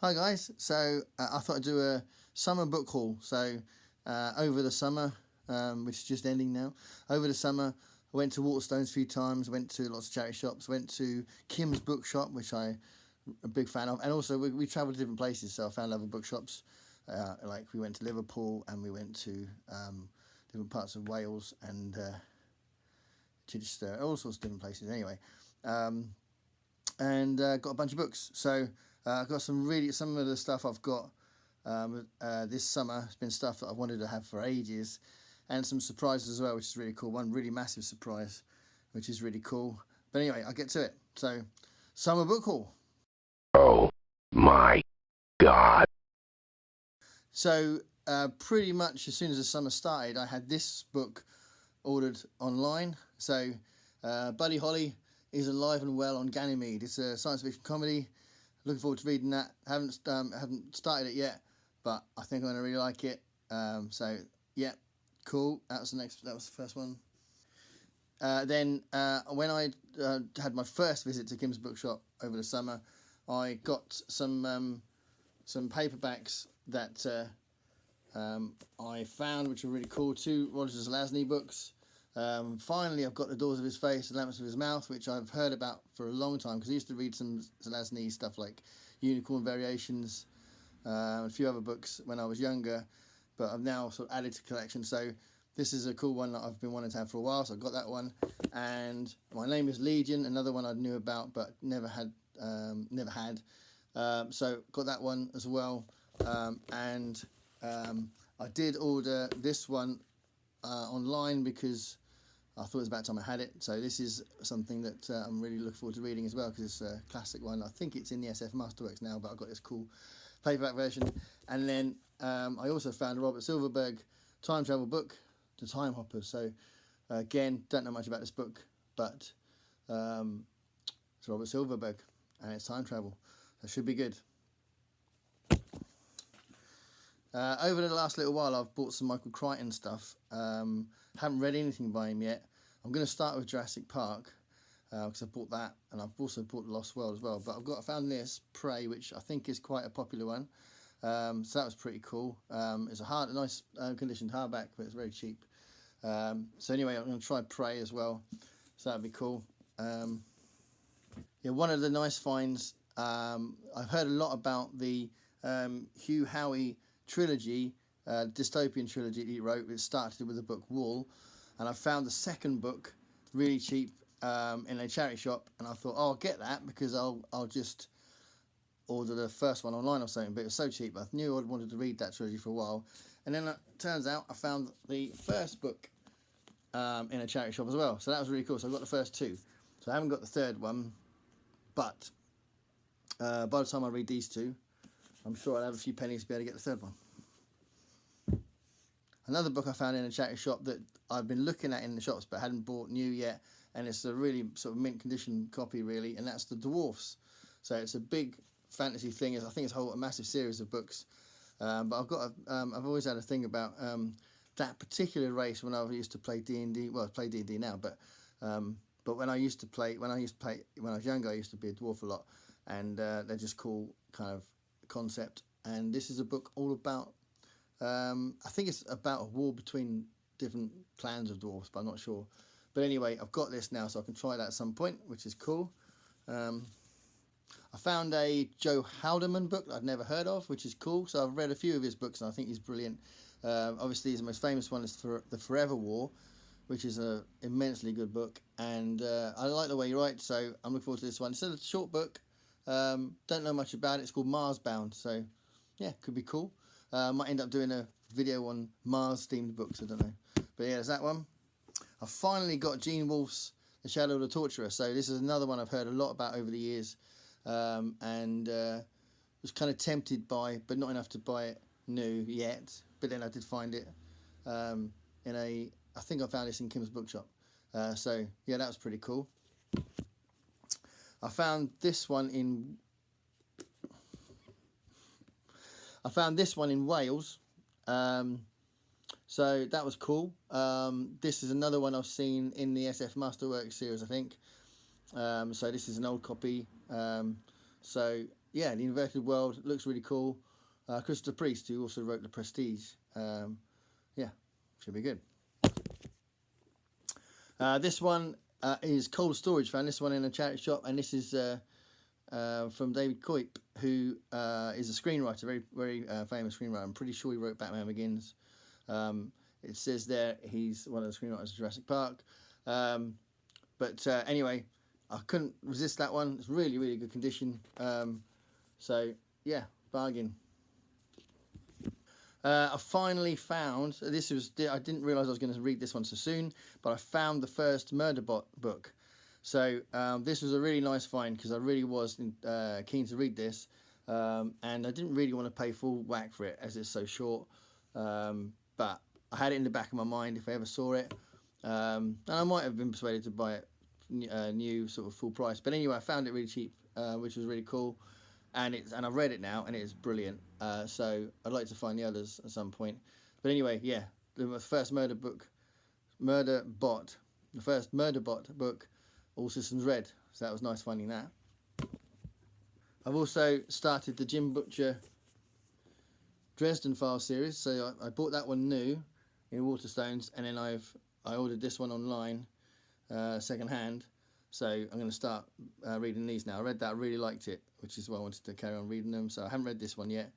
Hi guys, so I thought I'd do a summer book haul. So over the summer, which is just ending now, over the summer I went to Waterstones a few times, went to lots of charity shops, went to Kim's bookshop, which I'm a big fan of, and also we travelled to different places, so I found other bookshops, like we went to Liverpool and we went to different parts of Wales and Chichester, all sorts of different places anyway, and got a bunch of books. So I've got some of the stuff I've got this summer has been stuff that I wanted to have for ages, and some surprises as well, which is really cool. One really massive surprise, which is really cool. But anyway, I'll get to it. So, summer book haul. Oh my God. So, pretty much as soon as the summer started, I had this book ordered online. So, Buddy Holly is alive and well on Ganymede. It's a science fiction comedy. Looking forward to reading that. Haven't started it yet, but I think I'm gonna really like it. So yeah, cool. That was the first one. Then when I had my first visit to Kim's bookshop over the summer, I got some paperbacks that I found, which were really cool. 2 Roger Zelazny books. Finally, I've got The Doors of His Face, The Lamps of His Mouth, which I've heard about for a long time, because I used to read some Zelazny stuff like Unicorn Variations, a few other books when I was younger, but I've now sort of added to the collection. So this is a cool one that I've been wanting to have for a while, so I got that one. And My Name is Legion, another one I knew about but never had. So got that one as well. I did order this one online because I thought it was about time I had it. So this is something that I'm really looking forward to reading as well, because it's a classic one. I think it's in the SF Masterworks now, but I've got this cool paperback version. And then I also found a Robert Silverberg time travel book, The Time Hoppers. So again, don't know much about this book, but it's Robert Silverberg and it's time travel. That should be good. Over the last little while, I've bought some Michael Crichton stuff. Haven't read anything by him yet. I'm going to start with Jurassic Park, because I bought that, and I've also bought The Lost World as well. But I found this, Prey, which I think is quite a popular one. So that was pretty cool. It's a nice conditioned hardback, but it's very cheap. So anyway, I'm going to try Prey as well. So that'd be cool. Yeah, one of the nice finds. I've heard a lot about the Hugh Howie trilogy, dystopian trilogy that he wrote. It started with the book Wool, and I found the second book really cheap in a charity shop, and I thought, oh, I'll get that because I'll just order the first one online or something. But it was so cheap, I knew I wanted to read that trilogy for a while. And then it turns out I found the first book in a charity shop as well, so that was really cool. So I got the first 2, so I haven't got the third one, but by the time I read these 2, I'm sure I'll have a few pennies to be able to get the third one. Another book I found in a charity shop that I've been looking at in the shops but hadn't bought new yet, and it's a really sort of mint condition copy really, and that's The Dwarfs. So it's a big fantasy thing. I think it's a massive series of books. But I've always had a thing about that particular race when I used to play D&D. Well, I play D&D now, but when I was younger, I used to be a dwarf a lot, and they're just cool kind of concept. And this is a book all about, I think it's about a war between different clans of dwarfs, but I'm not sure. But anyway, I've got this now, so I can try that at some point, which is cool. I found a Joe Haldeman book that I'd never heard of, which is cool. So I've read a few of his books, and I think he's brilliant. Obviously, his most famous one is The Forever War, which is an immensely good book, and I like the way he writes, so I'm looking forward to this one. It's a short book. Don't know much about it. It's called Mars Bound, so yeah, could be cool. Might end up doing a video on Mars-themed books, I don't know. But yeah, there's that one. I finally got Gene Wolfe's The Shadow of the Torturer, so this is another one I've heard a lot about over the years, and was kind of tempted by, but not enough to buy it new yet. But then I did find it I think I found this in Kim's bookshop. So yeah, that was pretty cool. I found this one in Wales. So that was cool. This is another one I've seen in the SF Masterworks series, I think. So this is an old copy. So yeah, the inverted world looks really cool. Christopher Priest, who also wrote The Prestige. Yeah, should be good. This one is Cold Storage. Found this one in a charity shop, and this is from David Coip, who is a screenwriter, very famous screenwriter. I'm pretty sure he wrote Batman Begins. It says there he's one of the screenwriters of Jurassic Park. But anyway, I couldn't resist that one. It's really, really good condition. So yeah, bargain. I finally found, this was, I didn't realise I was going to read this one so soon, but I found the first Murderbot book. So this was a really nice find because I really was keen to read this, and I didn't really want to pay full whack for it as it's so short, but I had it in the back of my mind if I ever saw it, and I might have been persuaded to buy it new, sort of full price. But anyway, I found it really cheap, which was really cool. And I've read it now, and it is brilliant. So I'd like to find the others at some point. But anyway, yeah, the first the first Murderbot book, All Systems Red. So that was nice finding that. I've also started the Jim Butcher Dresden Files series. So I bought that one new in Waterstones, and then I ordered this one online, second hand. So I'm going to start reading these now. I read that, I really liked it, which is why I wanted to carry on reading them. So I haven't read this one yet,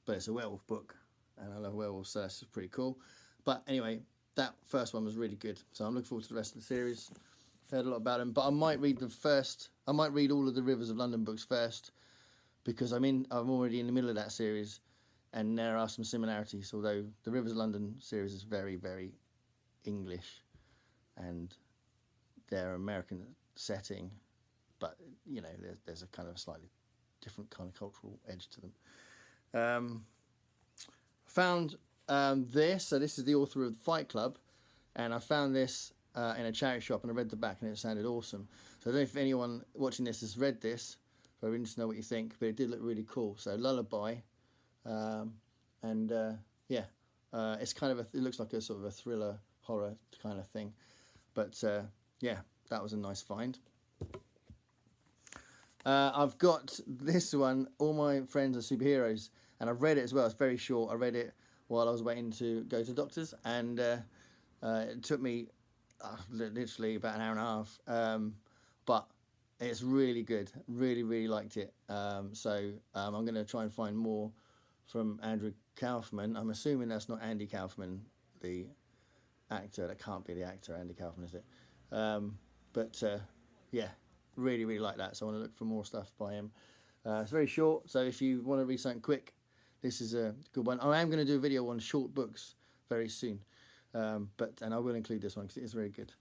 but it's a werewolf book, and I love werewolves, so that's pretty cool. But anyway, that first one was really good. So I'm looking forward to the rest of the series. Heard a lot about them, but I might read all of the Rivers of London books first, because I'm already in the middle of that series, and there are some similarities. Although the Rivers of London series is very, very English, and their American setting, but you know, there's a kind of slightly different kind of cultural edge to them. Found this. So this is the author of Fight Club, and I found this in a charity shop, and I read the back, and it sounded awesome. So I don't know if anyone watching this has read this, but I'm interested to know what you think. But it did look really cool. So Lullaby, yeah, it's kind of it looks like a sort of a thriller horror kind of thing, but yeah, that was a nice find. I've got this one, All My Friends Are Superheroes, and I've read it as well. It's very short. I read it while I was waiting to go to doctors, and it took me literally about an hour and a half, but it's really good. Really, really liked it. So I'm going to try and find more from Andrew Kaufman. I'm assuming that's not Andy Kaufman, the actor. That can't be the actor Andy Kaufman, is it? But yeah, really, really like that. So I want to look for more stuff by him. It's very short, so if you want to read something quick, this is a good one. I am going to do a video on short books very soon, and I will include this one because it is very good.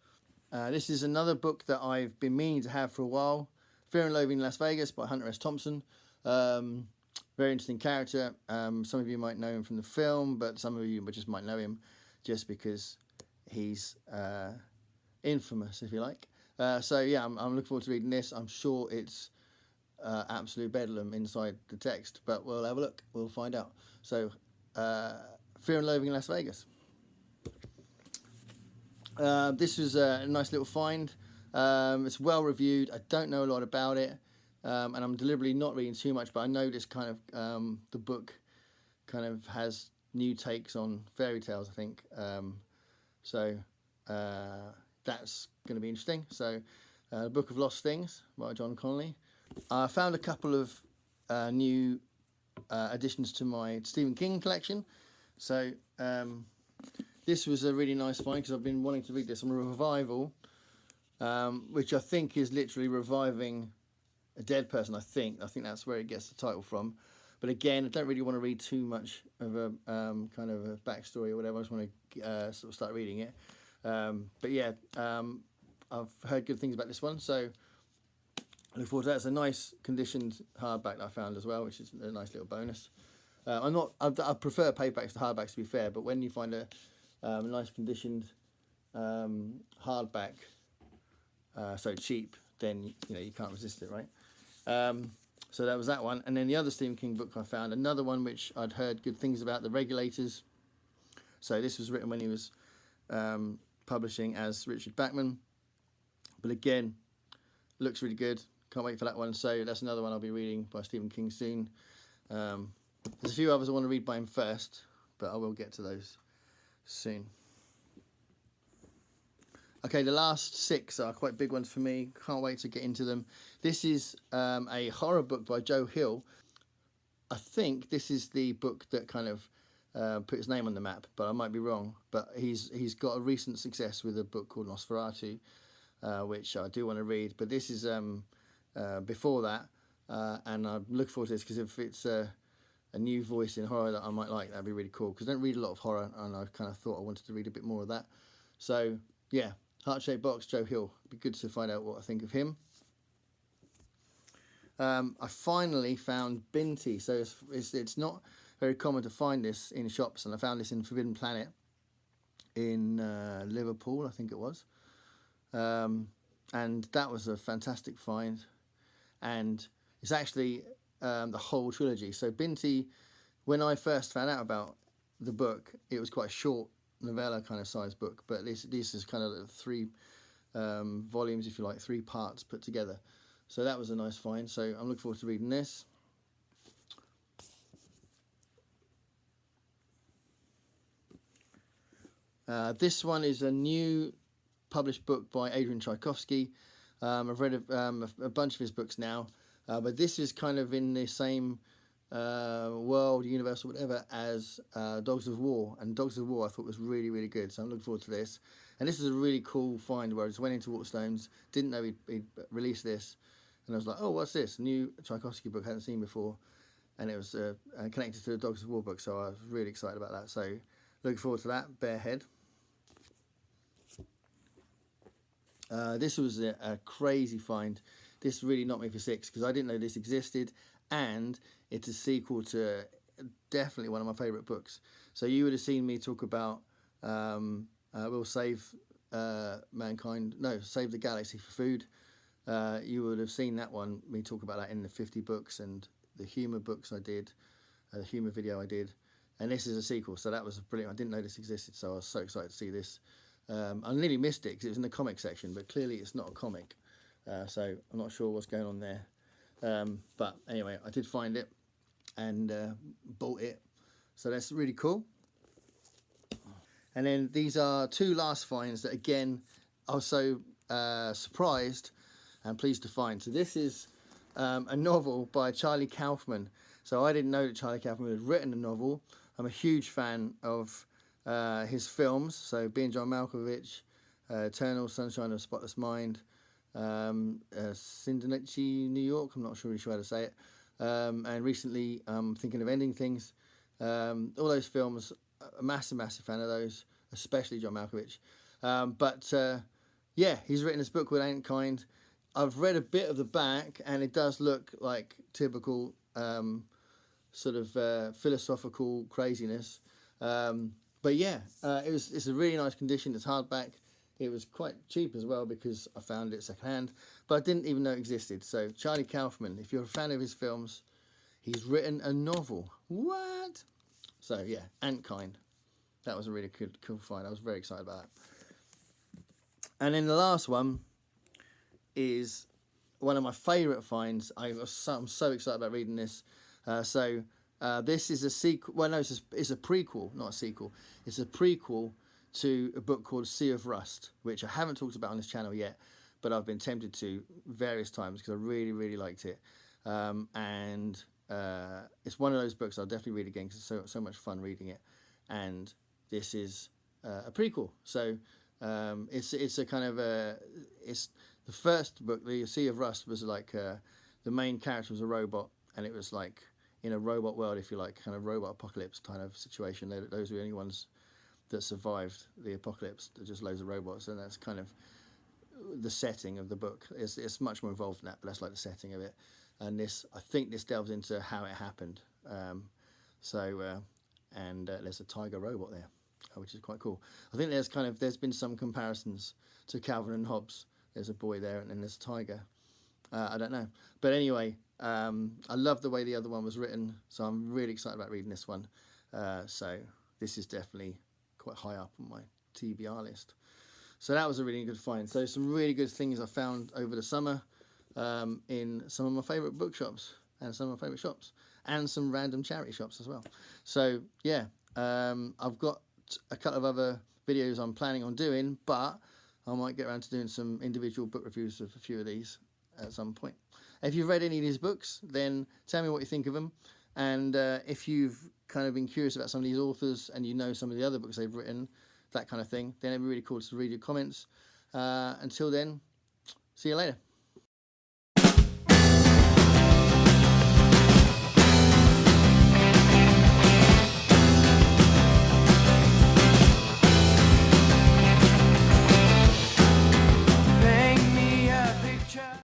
This is another book that I've been meaning to have for a while. Fear and Loathing in Las Vegas by Hunter S. Thompson. Very interesting character. Some of you might know him from the film, but some of you just might know him just because he's infamous, if you like. So yeah, I'm looking forward to reading this. I'm sure it's absolute bedlam inside the text, but we'll have a look. We'll find out. So Fear and Loathing in Las Vegas. This was a nice little find. It's well reviewed. I don't know a lot about it, and I'm deliberately not reading too much, but I know this kind of the book kind of has new takes on fairy tales, I think. So that's going to be interesting. So Book of Lost Things by John Connolly. I found a couple of new additions to my Stephen King collection. So this was a really nice find because I've been wanting to read this. I'm a revival, which I think is literally reviving a dead person. I think that's where it gets the title from. But again, I don't really want to read too much of a kind of a backstory or whatever. I just want to sort of start reading it. But yeah, I've heard good things about this one, so I look forward to that. It's a nice conditioned hardback that I found as well, which is a nice little bonus. I prefer paperbacks to hardbacks, to be fair, but when you find a nice conditioned hardback so cheap, then you can't resist it, right? So that was that one. And then the other Stephen King book I found, another one which I'd heard good things about, The Regulators. So this was written when he was publishing as Richard Bachman. But again, looks really good. can't wait for that one. So that's another one I'll be reading by Stephen King soon. There's a few others I want to read by him first, but I will get to those soon. Okay, the last 6 are quite big ones for me. Can't wait to get into them. This is a horror book by Joe Hill. I think this is the book that kind of put his name on the map, but I might be wrong. But he's got a recent success with a book called Nosferatu, which I do want to read. But this is before that, and I look forward to this because if it's a new voice in horror that I might like, that'd be really cool. Because I don't read a lot of horror, and I kind of thought I wanted to read a bit more of that. So yeah, Heart-Shaped Box, Joe Hill. It'd be good to find out what I think of him. I finally found Binti. So it's not very common to find this in shops, and I found this in Forbidden Planet in Liverpool, I think it was. And that was a fantastic find. And it's actually the whole trilogy. So Binti, when I first found out about the book, it was quite a short novella kind of size book, but this is kind of 3 volumes, if you like, 3 parts put together. So that was a nice find. So I'm looking forward to reading this. This one is a new published book by Adrian Tchaikovsky. I've read a bunch of his books now, but this is kind of in the same world, universe, or whatever, as Dogs of War. And Dogs of War I thought was really, really good. So I'm looking forward to this. And this is a really cool find where I just went into Waterstones, didn't know he'd released this. And I was like, oh, what's this? New Tchaikovsky book I hadn't seen before. And it was connected to the Dogs of War book, so I was really excited about that. So looking forward to that, Barehead. This was a crazy find. This really knocked me for 6 because I didn't know this existed, and it's a sequel to definitely one of my favourite books. So you would have seen me talk about We'll Save Mankind, no, Save the Galaxy for Food. You would have seen that one, me talk about that in the 50 books and the humour books I did, the humour video I did. And this is a sequel, so that was brilliant. I didn't know this existed, so I was so excited to see this. I nearly missed it because it was in the comic section, but clearly it's not a comic, so I'm not sure what's going on there. But anyway, I did find it and bought it, so that's really cool. And then these are 2 last finds that, again, I was so surprised and pleased to find. So this is a novel by Charlie Kaufman. So I didn't know that Charlie Kaufman had written a novel. I'm a huge fan of his films, so Being John Malkovich, Eternal Sunshine of a Spotless Mind, Synecdoche, New York, I'm not really sure how to say it, and recently I'm thinking of Ending Things. All those films, a massive fan of those, especially John Malkovich. But yeah, he's written this book called Ain't Kind. I've read a bit of the back, and it does look like typical sort of philosophical craziness. But yeah, it's a really nice condition. It's hardback. It was quite cheap as well because I found it secondhand, but I didn't even know it existed. So Charlie Kaufman, if you're a fan of his films, he's written a novel. What? So yeah, Ant Kind. That was a really cool find. I was very excited about that. And then the last one is one of my favourite finds. I'm so excited about reading this. This is a sequel. Well, no, it's a prequel, not a sequel. It's a prequel to a book called Sea of Rust, which I haven't talked about on this channel yet, but I've been tempted to various times because I really, really liked it. And it's one of those books I'll definitely read again because it's so much fun reading it. And this is a prequel. So it's a kind of it's the first book. The Sea of Rust was like the main character was a robot, and it was like in a robot world, if you like, kind of robot apocalypse kind of situation. Those were the only ones that survived the apocalypse. There's just loads of robots, and that's kind of the setting of the book. It's much more involved than that, but that's like the setting of it. And I think this delves into how it happened. There's a tiger robot there, which is quite cool. I think there's been some comparisons to Calvin and Hobbes. There's a boy there, and then there's a tiger. I don't know, but anyway, I love the way the other one was written, so I'm really excited about reading this one. So this is definitely quite high up on my TBR list. So that was a really good find. So some really good things I found over the summer. in some of my favourite bookshops and some of my favourite shops and some random charity shops as well. So yeah, I've got a couple of other videos I'm planning on doing, but I might get around to doing some individual book reviews of a few of these at some point. If you've read any of these books, then tell me what you think of them. And if you've kind of been curious about some of these authors and you know some of the other books they've written, that kind of thing, then it'd be really cool to read your comments. Until then, see you later.